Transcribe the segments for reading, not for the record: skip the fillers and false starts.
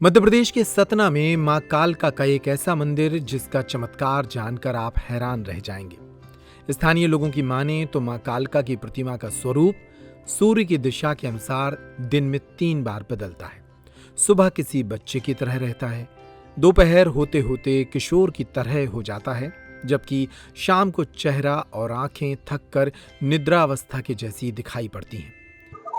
मध्य प्रदेश के सतना में मां कालका का एक ऐसा मंदिर जिसका चमत्कार जानकर आप हैरान रह जाएंगे। स्थानीय लोगों की माने तो मां कालका की प्रतिमा का स्वरूप सूर्य की दिशा के अनुसार दिन में 3 बार बदलता है। सुबह किसी बच्चे की तरह रहता है, दोपहर होते होते किशोर की तरह हो जाता है, जबकि शाम को चेहरा और आंखें थक कर निद्रावस्था के जैसी दिखाई पड़ती हैं।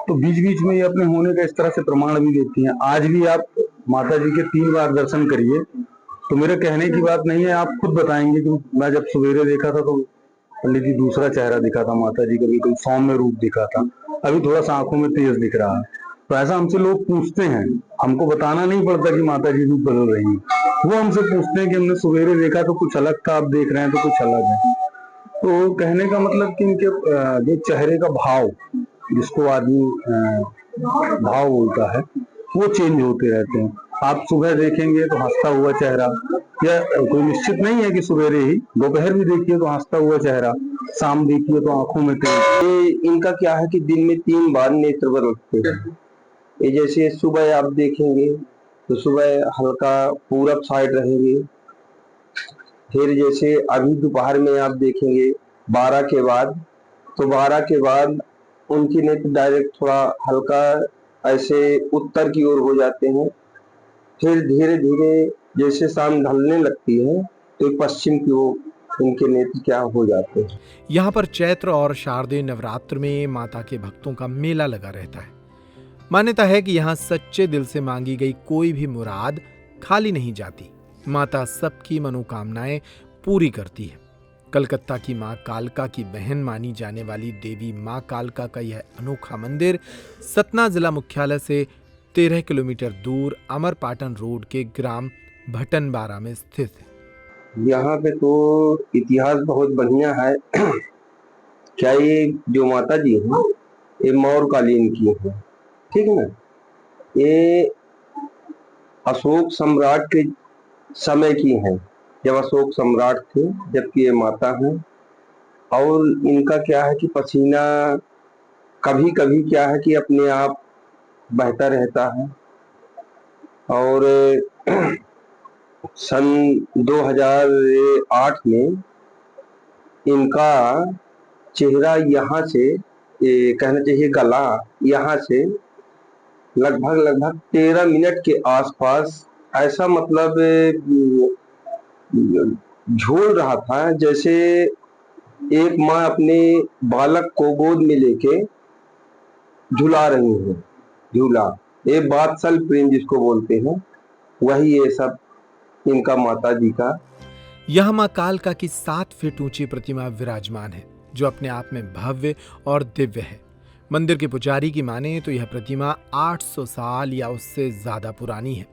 तो बीच बीच में ये अपने होने का इस तरह से प्रमाण भी देती हैं। आज भी आप माता जी के 3 बार दर्शन करिए, तो मेरे कहने की बात नहीं है, आप खुद बताएंगे कि मैं जब सवेरे देखा था तो पंडित जी दूसरा चेहरा दिखा था, माता जी का बिल्कुल सौम्य रूप दिखा था, अभी थोड़ा सा आंखों में तेज दिख रहा है। तो ऐसा हमसे लोग पूछते हैं, हमको बताना नहीं पड़ता कि माता जी रूप बदल रही हैं, वो हमसे पूछते हैं कि हमने सवेरे देखा तो कुछ अलग था, आप देख रहे हैं तो कुछ अलग है। तो कहने का मतलब कि इनके जो चेहरे का भाव, जिसको आदमी भाव बोलता है, वो चेंज होते रहते हैं। आप सुबह देखेंगे तो हंसता हुआ चेहरा, या कोई निश्चित नहीं है कि सवेरे ही, दोपहर भी देखिए तो हंसता हुआ चेहरा, शाम देखिए तो आंखों में तेज। इनका क्या है कि दिन में 3 बार नेत्र बदलते हैं। ये जैसे सुबह आप देखेंगे तो सुबह हल्का पूरब साइड रहेंगे, फिर जैसे अभी दोपहर में आप देखेंगे 12 के बाद, तो 12 के बाद उनकी नेत्र डायरेक्ट थोड़ा हल्का ऐसे उत्तर की ओर हो जाते हैं। फिर धीरे धीरे जैसे शाम ढलने लगती है तो पश्चिम की ओर उनके नेत्र क्या हो जाते हैं। यहाँ पर चैत्र और शारदीय नवरात्र में माता के भक्तों का मेला लगा रहता है। मान्यता है कि यहाँ सच्चे दिल से मांगी गई कोई भी मुराद खाली नहीं जाती। माता सबकी मनोकामनाएं पूरी करती है। कलकत्ता की मां कालका की बहन मानी जाने वाली देवी मां कालका का यह अनोखा मंदिर सतना जिला मुख्यालय से 13 किलोमीटर दूर अमरपाटन रोड के ग्राम भटनबारा में स्थित है। यहाँ पे तो इतिहास बहुत बढ़िया है। क्या ये जो माता जी हैं ये मौर्यकालीन की है, ठीक है ना। ये अशोक सम्राट के समय की हैं, जब अशोक सम्राट थे जबकि ये माता हैं। और इनका क्या है कि पसीना कभी कभी क्या है कि अपने आप बहता रहता है। और सन 2008 में इनका चेहरा यहाँ से, कहना चाहिए गला यहाँ से लगभग 13 मिनट के आसपास ऐसा मतलब झूल रहा था, जैसे एक माँ अपने बालक को गोद में लेके झुला रही है। झूला, ये बात्सल प्रेम जिसको बोलते हैं, वही ये सब इनका माता जी का। यह मां कालका की 7 फीट ऊंची प्रतिमा विराजमान है, जो अपने आप में भव्य और दिव्य है। मंदिर के पुजारी की माने तो यह प्रतिमा 800 साल या उससे ज्यादा पुरानी है।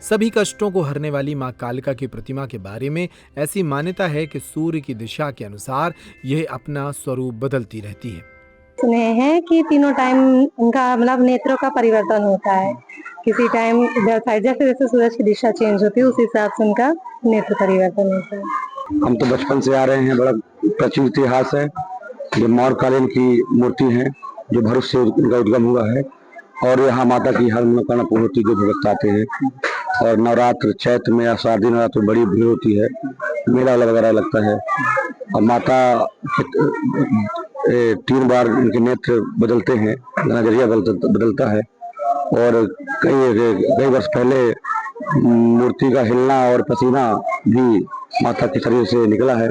सभी कष्टों को हरने वाली मां कालका की प्रतिमा के बारे में ऐसी मान्यता है कि सूर्य की दिशा के अनुसार यह अपना स्वरूप बदलती रहती है। सुने हैं कि तीनों टाइम उनका मतलब नेत्रों का परिवर्तन होता है। किसी टाइम इधर साइड, जैसे जैसे सूरज की दिशा चेंज होती है उस हिसाब से उनका नेत्र परिवर्तन होता है। हम तो बचपन से आ रहे हैं, बड़ा प्राचीन इतिहास है। जो मौर्यकालीन की मूर्ति है, जो भरूच से इनका उद्गम हुआ है। और यहाँ माता की हर मनोकामना पूर्ण होती है, जो भक्त आते हैं। और नवरात्र, चैत्र में या शारदीय नवरात्र बड़ी भीड़ होती है, मेला वगैरह लगता है। और माता 3 बार इनके नेत्र बदलते हैं, नजरिया बदलता है। और कई वर्ष पहले मूर्ति का हिलना और पसीना भी माता के शरीर से निकला है।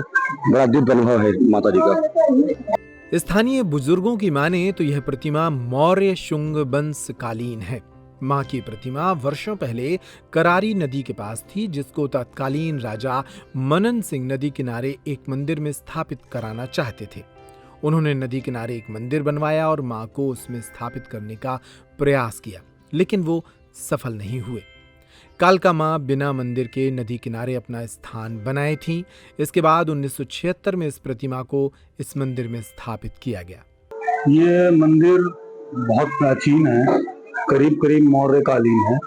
बड़ा दिव्य अनुभव है माता जी का। स्थानीय बुजुर्गों की माने तो यह प्रतिमा मौर्य शुंग वंश कालीन है। मां की प्रतिमा वर्षों पहले करारी नदी के पास थी, जिसको तत्कालीन राजा मनन सिंह नदी किनारे एक मंदिर में स्थापित कराना चाहते थे। उन्होंने नदी किनारे एक मंदिर बनवाया और मां को उसमें स्थापित करने का प्रयास किया, लेकिन वो सफल नहीं हुए। कालका मां बिना मंदिर के नदी किनारे अपना स्थान बनाए थीं। इसके बाद 1976 में इस प्रतिमा को इस मंदिर में स्थापित किया गया। ये मंदिर बहुत प्राचीन है, करीब मौर्यकालीन है।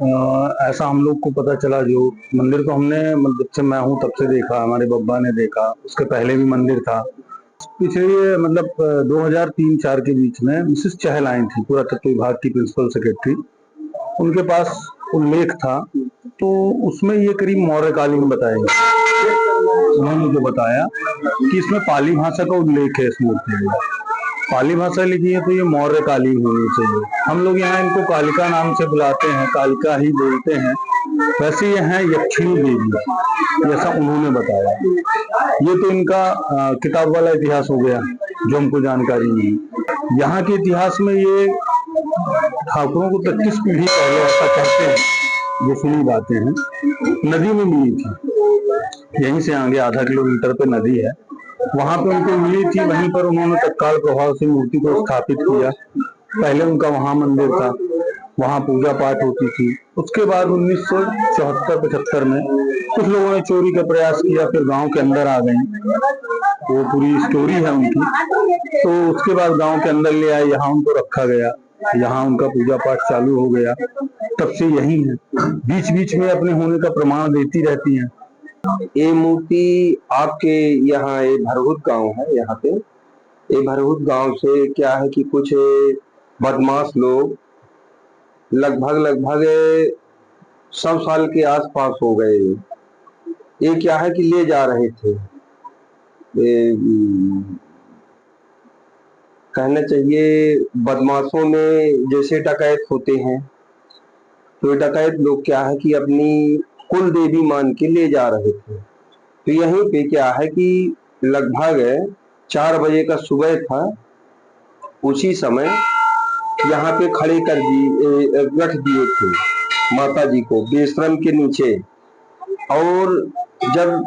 ऐसा हम लोग को पता चला। जो मंदिर तो हमने जब से मैं हूँ तब से देखा, हमारे बब्बा ने देखा, उसके पहले भी मंदिर था। पिछले ये 2003-4 के बीच में मिसेस चहल आई थी, पुरातत्व विभाग की प्रिंसिपल सेक्रेटरी। उनके पास उल्लेख था, तो उसमें ये करीब मौर्यकालीन बताया। उन्होंने जो बताया कि इसमें पाली भाषा का उल्लेख है इस मूर्ति में। पाली भाषा लिखी है तो ये मौर्यकालीन होनी चाहिए। हम लोग यहाँ इनको कालिका नाम से बुलाते हैं, कालिका ही बोलते हैं। वैसे ये हैं यक्षिणी देवी, जैसा उन्होंने बताया। ये तो इनका किताब वाला इतिहास हो गया जो हमको जानकारी नहीं। यहाँ के इतिहास में ये ठाकुरों को 33 पीढ़ी पहले, ऐसा कहते हैं, जो सुनी बातें हैं, नदी में मिली थी। यहीं से आगे आधा किलोमीटर पे नदी है, वहां पे उनको मिली थी। वहीं पर उन्होंने तत्काल प्रभाव से मूर्ति को स्थापित किया। पहले उनका वहां मंदिर था, वहां पूजा पाठ होती थी। उसके बाद 1974-75 में कुछ लोगों ने चोरी का प्रयास किया, फिर गांव के अंदर आ गए। वो पूरी स्टोरी है उनकी। तो उसके बाद गांव के अंदर ले आए, यहाँ उनको रखा गया, यहाँ उनका पूजा पाठ चालू हो गया। तब से यही है, बीच बीच में अपने होने का प्रमाण देती रहती हैं। ये मूर्ति आपके यहाँ ये भरहुत गांव है, यहाँ पे ये भरहुत गांव से क्या है कि कुछ बदमाश लोग लगभग 100 साल के आसपास हो गए। ये क्या है कि ले जा रहे थे, कहना चाहिए बदमाशों में जैसे डकैत होते हैं, तो डकैत लोग क्या है कि अपनी कुल देवी मान के ले जा रहे थे। तो यहीं पे क्या है कि लगभग 4 बजे का सुबह था। उसी समय यहाँ पे खड़े कर रख दिए थे माता जी को बेशरम के नीचे। और जब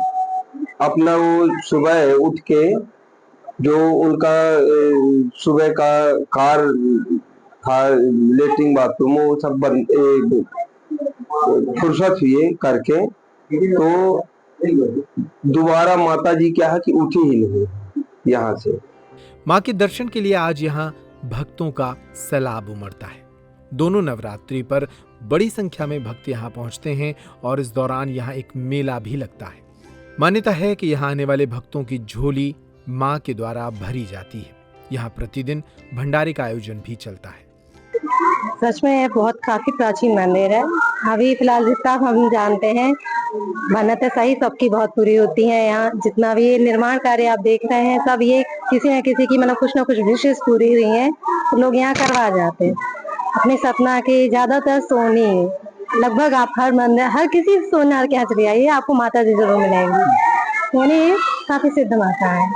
अपना वो सुबह उठ के जो उनका सुबह का कार था, लेटरिन बाथरूम, वो सब फुर्सत हुए करके, तो दोबारा माता जी क्या है कि उठी ही नहीं यहाँ से। मां के दर्शन के लिए आज यहाँ भक्तों का सैलाब उमड़ता है। दोनों नवरात्रि पर बड़ी संख्या में भक्त यहाँ पहुंचते हैं और इस दौरान यहाँ एक मेला भी लगता है। मान्यता है कि यहाँ आने वाले भक्तों की झोली मां के द्वारा भरी जाती है। यहाँ प्रतिदिन भंडारे का आयोजन भी चलता है। सच में ये बहुत काफी प्राचीन मंदिर है। अभी फिलहाल जितना हम जानते हैं, मन्नतें सही सबकी बहुत पूरी होती हैं। यहाँ जितना भी निर्माण कार्य आप देख रहे हैं, सब ये किसी न किसी की मतलब कुछ न कुछ विशेष पूरी हुई है, तो लोग यहाँ करवा जाते हैं अपने सपना की। ज्यादातर सोनी, लगभग आप हर मंदिर, हर किसी सोनार के यहाँ चले आइए, आपको माता जी जरूर मिलेंगी। सोनी काफी सिद्ध माता है।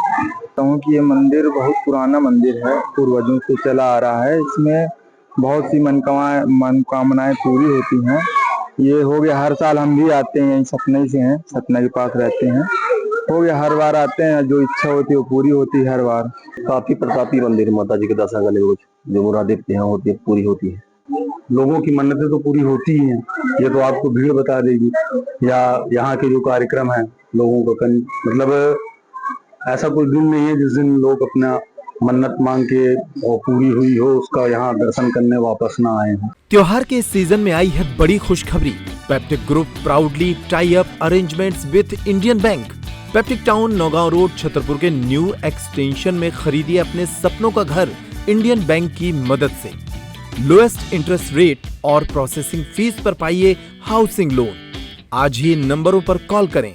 कि ये मंदिर बहुत पुराना मंदिर है, पूर्वजों से चला आ रहा है। इसमें बहुत सी मनोकामनाएं पूरी होती हैं। ये हो गया, हर साल हम भी आते हैं, यहीं सतना से हैं, सतना के पास रहते हैं। हो गया, हर बार आते हैं, जो इच्छा होती है वो पूरी होती है हर बार। काफी प्रतापी मंदिर, माता जी के दर्शन करने को जो मुरादें यहाँ होती है पूरी होती है। लोगों की मन्नतें तो पूरी होती ही हैं, ये तो आपको भीड़ बता देगी। या यहाँ के जो कार्यक्रम है लोगों का मतलब ऐसा कोई दिन नहीं है जिस दिन लोग अपना मन्नत मांग के और पूरी हुई हो, उसका यहाँ दर्शन करने वापस ना आए हैं। त्योहार के इस सीजन में आई है बड़ी खुशखबरी। Peptic group proudly tie up arrangements with Indian bank. Peptic town, Naugaon road, Chhatarpur के न्यू एक्सटेंशन में खरीदिए अपने सपनों का घर इंडियन बैंक की मदद से। लोएस्ट इंटरेस्ट रेट और प्रोसेसिंग फीस पर पाइए हाउसिंग लोन। आज ही इन नंबरों पर कॉल करें